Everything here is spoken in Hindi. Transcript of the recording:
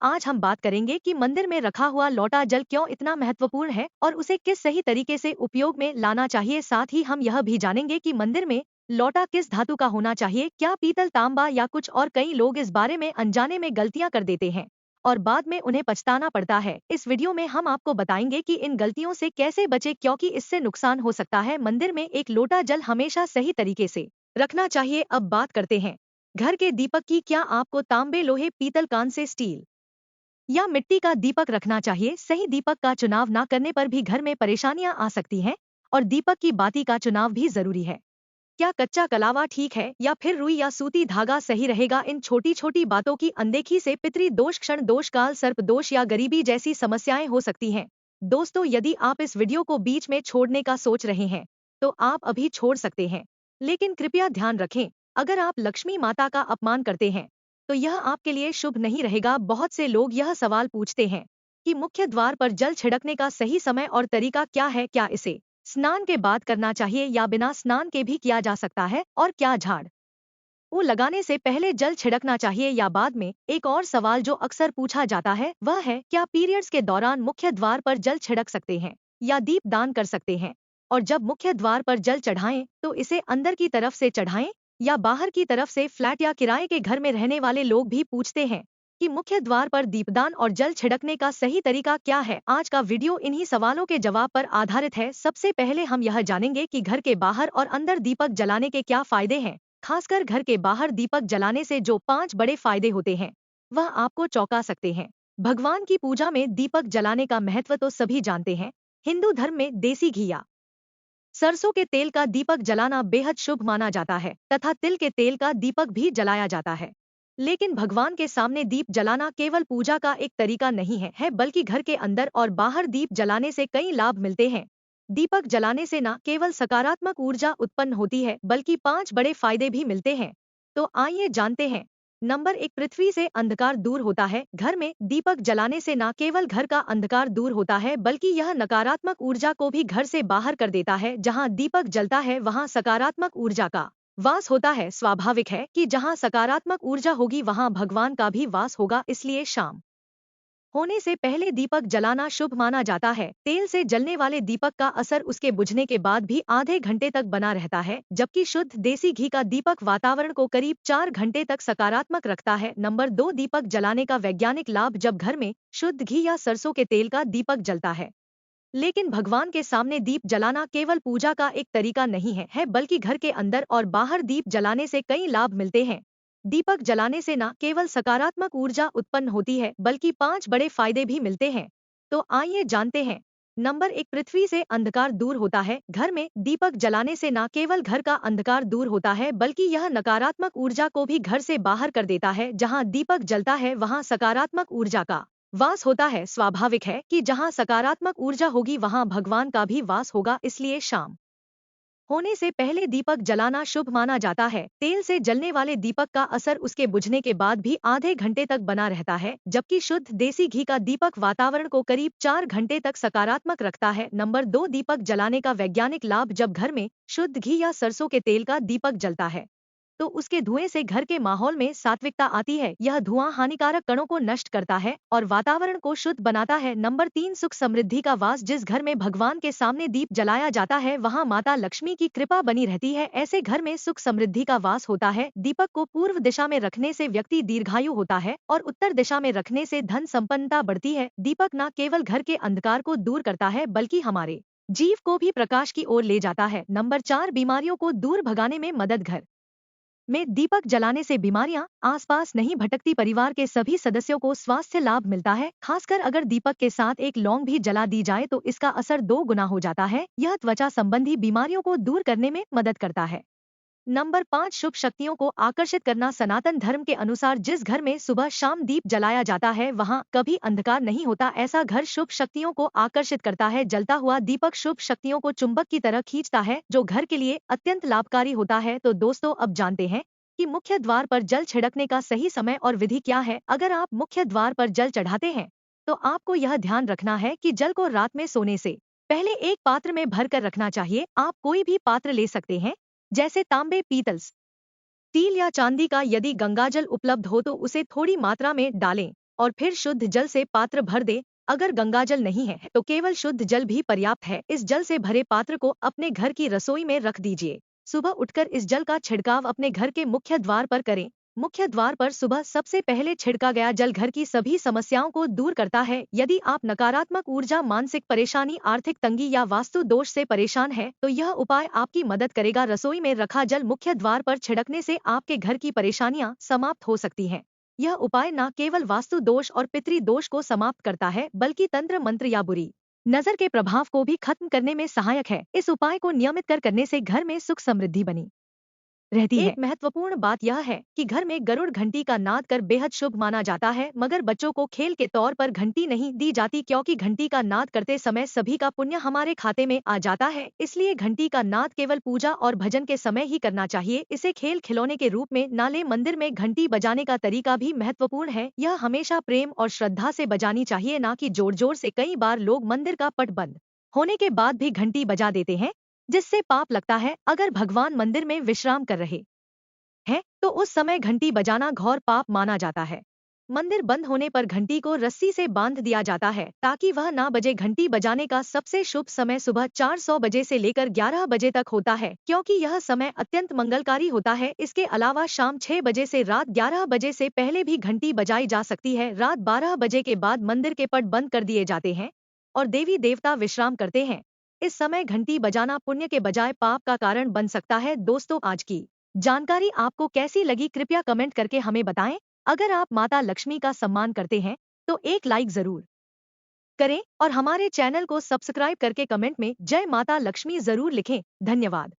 आज हम बात करेंगे कि मंदिर में रखा हुआ लौटा जल क्यों इतना महत्वपूर्ण है और उसे किस सही तरीके से उपयोग में लाना चाहिए। साथ ही हम यह भी जानेंगे कि मंदिर में लौटा किस धातु का होना चाहिए, क्या पीतल, तांबा या कुछ और। कई लोग इस बारे में अनजाने में गलतियां कर देते हैं और बाद में उन्हें पछताना पड़ता है। इस वीडियो में हम आपको बताएंगे कि इन गलतियों से कैसे बचे, क्योंकि इससे नुकसान हो सकता है। मंदिर में एक लोटा जल हमेशा सही तरीके से रखना चाहिए। अब बात करते हैं घर के दीपक की। क्या आपको तांबे, लोहे, पीतल, कांसे, स्टील या मिट्टी का दीपक रखना चाहिए? सही दीपक का चुनाव ना करने पर भी घर में परेशानियां आ सकती हैं और दीपक की बाती का चुनाव भी जरूरी है। क्या कच्चा कलावा ठीक है या फिर रुई या सूती धागा सही रहेगा? इन छोटी छोटी बातों की अनदेखी से पितृ दोष, क्षण दोष, काल सर्प दोष या गरीबी जैसी समस्याएं हो सकती हैं। दोस्तों, यदि आप इस वीडियो को बीच में छोड़ने का सोच रहे हैं तो आप अभी छोड़ सकते हैं, लेकिन कृपया ध्यान रखें, अगर आप लक्ष्मी माता का अपमान करते हैं तो यह आपके लिए शुभ नहीं रहेगा। बहुत से लोग यह सवाल पूछते हैं कि मुख्य द्वार पर जल छिड़कने का सही समय और तरीका क्या है? क्या इसे स्नान के बाद करना चाहिए या बिना स्नान के भी किया जा सकता है? और क्या झाड़ वो लगाने से पहले जल छिड़कना चाहिए या बाद में? एक और सवाल जो अक्सर पूछा जाता है वह है, क्या पीरियड्स के दौरान मुख्य द्वार पर जल छिड़क सकते हैं या दीप दान कर सकते हैं? और जब मुख्य द्वार पर जल चढ़ाएं तो इसे अंदर की तरफ से चढ़ाएं या बाहर की तरफ से? फ्लैट या किराए के घर में रहने वाले लोग भी पूछते हैं कि मुख्य द्वार पर दीपदान और जल छिड़कने का सही तरीका क्या है। आज का वीडियो इन्हीं सवालों के जवाब पर आधारित है। सबसे पहले हम यह जानेंगे कि घर के बाहर और अंदर दीपक जलाने के क्या फायदे हैं। खासकर घर के बाहर दीपक जलाने से जो 5 बड़े फायदे होते हैं वह आपको चौंका सकते हैं। भगवान की पूजा में दीपक जलाने का महत्व तो सभी जानते हैं। हिंदू धर्म में देसी घी या सरसों के तेल का दीपक जलाना बेहद शुभ माना जाता है तथा तिल के तेल का दीपक भी जलाया जाता है। लेकिन भगवान के सामने दीप जलाना केवल पूजा का एक तरीका नहीं है, बल्कि घर के अंदर और बाहर दीप जलाने से कई लाभ मिलते हैं। दीपक जलाने से न केवल सकारात्मक ऊर्जा उत्पन्न होती है बल्कि 5 बड़े फायदे भी मिलते हैं। तो आइए जानते हैं। नंबर 1, पृथ्वी से अंधकार दूर होता है। घर में दीपक जलाने से न केवल घर का अंधकार दूर होता है बल्कि यह नकारात्मक ऊर्जा को भी घर से बाहर कर देता है। जहां दीपक जलता है वहां सकारात्मक ऊर्जा का वास होता है। स्वाभाविक है कि जहां सकारात्मक ऊर्जा होगी वहां भगवान का भी वास होगा, इसलिए शाम होने से पहले दीपक जलाना शुभ माना जाता है। तेल से जलने वाले दीपक का असर उसके बुझने के बाद भी आधे घंटे तक बना रहता है, जबकि शुद्ध देसी घी का दीपक वातावरण को करीब 4 घंटे तक सकारात्मक रखता है। नंबर 2, दीपक जलाने का वैज्ञानिक लाभ। जब घर में शुद्ध घी या सरसों के तेल का दीपक जलता है, लेकिन भगवान के सामने दीप जलाना केवल पूजा का एक तरीका नहीं है, बल्कि घर के अंदर और बाहर दीप जलाने से कई लाभ मिलते हैं। दीपक जलाने से न केवल सकारात्मक ऊर्जा उत्पन्न होती है बल्कि 5 बड़े फायदे भी मिलते हैं। तो आइए जानते हैं। नंबर 1, पृथ्वी से अंधकार दूर होता है। घर में दीपक जलाने से न केवल घर का अंधकार दूर होता है बल्कि यह नकारात्मक ऊर्जा को भी घर से बाहर कर देता है। जहां दीपक जलता है वहां सकारात्मक ऊर्जा का वास होता है। स्वाभाविक है कि जहां सकारात्मक ऊर्जा होगी वहां भगवान का भी वास होगा, इसलिए शाम होने से पहले दीपक जलाना शुभ माना जाता है। तेल से जलने वाले दीपक का असर उसके बुझने के बाद भी आधे घंटे तक बना रहता है, जबकि शुद्ध देसी घी का दीपक वातावरण को करीब 4 घंटे तक सकारात्मक रखता है। नंबर 2, दीपक जलाने का वैज्ञानिक लाभ। जब घर में शुद्ध घी या सरसों के तेल का दीपक जलता है तो उसके धुएं से घर के माहौल में सात्विकता आती है। यह धुआं हानिकारक कणों को नष्ट करता है और वातावरण को शुद्ध बनाता है। नंबर 3, सुख समृद्धि का वास। जिस घर में भगवान के सामने दीप जलाया जाता है वहां माता लक्ष्मी की कृपा बनी रहती है। ऐसे घर में सुख समृद्धि का वास होता है। दीपक को पूर्व दिशा में रखने से व्यक्ति दीर्घायु होता है और उत्तर दिशा में रखने से धन संपन्नता बढ़ती है। दीपक न केवल घर के अंधकार को दूर करता है बल्कि हमारे जीव को भी प्रकाश की ओर ले जाता है। नंबर 4, बीमारियों को दूर भगाने में मदद। घर में दीपक जलाने से बीमारियां आसपास नहीं भटकती। परिवार के सभी सदस्यों को स्वास्थ्य लाभ मिलता है। खासकर अगर दीपक के साथ एक लौंग भी जला दी जाए तो इसका असर 2 गुना हो जाता है। यह त्वचा संबंधी बीमारियों को दूर करने में मदद करता है। नंबर 5, शुभ शक्तियों को आकर्षित करना। सनातन धर्म के अनुसार जिस घर में सुबह शाम दीप जलाया जाता है वहां कभी अंधकार नहीं होता। ऐसा घर शुभ शक्तियों को आकर्षित करता है। जलता हुआ दीपक शुभ शक्तियों को चुंबक की तरह खींचता है, जो घर के लिए अत्यंत लाभकारी होता है। तो दोस्तों, अब जानते हैं कि मुख्य द्वार पर जल छिड़कने का सही समय और विधि क्या है। अगर आप मुख्य द्वार पर जल चढ़ाते हैं तो आपको यह ध्यान रखना है कि जल को रात में सोने से पहले एक पात्र में भर कर रखना चाहिए। आप कोई भी पात्र ले सकते हैं, जैसे तांबे, पीतल, स्टील या चांदी का। यदि गंगाजल उपलब्ध हो तो उसे थोड़ी मात्रा में डालें और फिर शुद्ध जल से पात्र भर दे। अगर गंगाजल नहीं है तो केवल शुद्ध जल भी पर्याप्त है। इस जल से भरे पात्र को अपने घर की रसोई में रख दीजिए। सुबह उठकर इस जल का छिड़काव अपने घर के मुख्य द्वार पर करें। मुख्य द्वार पर सुबह सबसे पहले छिड़का गया जल घर की सभी समस्याओं को दूर करता है। यदि आप नकारात्मक ऊर्जा, मानसिक परेशानी, आर्थिक तंगी या वास्तु दोष से परेशान हैं, तो यह उपाय आपकी मदद करेगा। रसोई में रखा जल मुख्य द्वार पर छिड़कने से आपके घर की परेशानियां समाप्त हो सकती हैं। यह उपाय न केवल वास्तु दोष और पितृ दोष को समाप्त करता है, बल्कि तंत्र मंत्र या बुरी नजर के प्रभाव को भी खत्म करने में सहायक है। इस उपाय को नियमित करने से घर में सुख समृद्धि बनी रहती है। एक महत्वपूर्ण बात यह है कि घर में गरुड़ घंटी का नाद कर बेहद शुभ माना जाता है, मगर बच्चों को खेल के तौर पर घंटी नहीं दी जाती, क्योंकि घंटी का नाद करते समय सभी का पुण्य हमारे खाते में आ जाता है। इसलिए घंटी का नाद केवल पूजा और भजन के समय ही करना चाहिए। इसे खेल खिलौने के रूप में ना लें। मंदिर में घंटी बजाने का तरीका भी महत्वपूर्ण है। यह हमेशा प्रेम और श्रद्धा से बजानी चाहिए, ना कि जोर जोर से। कई बार लोग मंदिर का पट बंद होने के बाद भी घंटी बजा देते हैं, जिससे पाप लगता है। अगर भगवान मंदिर में विश्राम कर रहे हैं तो उस समय घंटी बजाना घोर पाप माना जाता है। मंदिर बंद होने पर घंटी को रस्सी से बांध दिया जाता है ताकि वह ना बजे। घंटी बजाने का सबसे शुभ समय सुबह 400 बजे से लेकर 11 बजे तक होता है, क्योंकि यह समय अत्यंत मंगलकारी होता है। इसके अलावा शाम 6 बजे से रात 11 बजे से पहले भी घंटी बजाई जा सकती है। रात 12 बजे के बाद मंदिर के पट बंद कर दिए जाते हैं और देवी देवता विश्राम करते हैं। इस समय घंटी बजाना पुण्य के बजाय पाप का कारण बन सकता है। दोस्तों, आज की जानकारी आपको कैसी लगी, कृपया कमेंट करके हमें बताएं। अगर आप माता लक्ष्मी का सम्मान करते हैं तो एक लाइक जरूर करें और हमारे चैनल को सब्सक्राइब करके कमेंट में जय माता लक्ष्मी जरूर लिखें। धन्यवाद।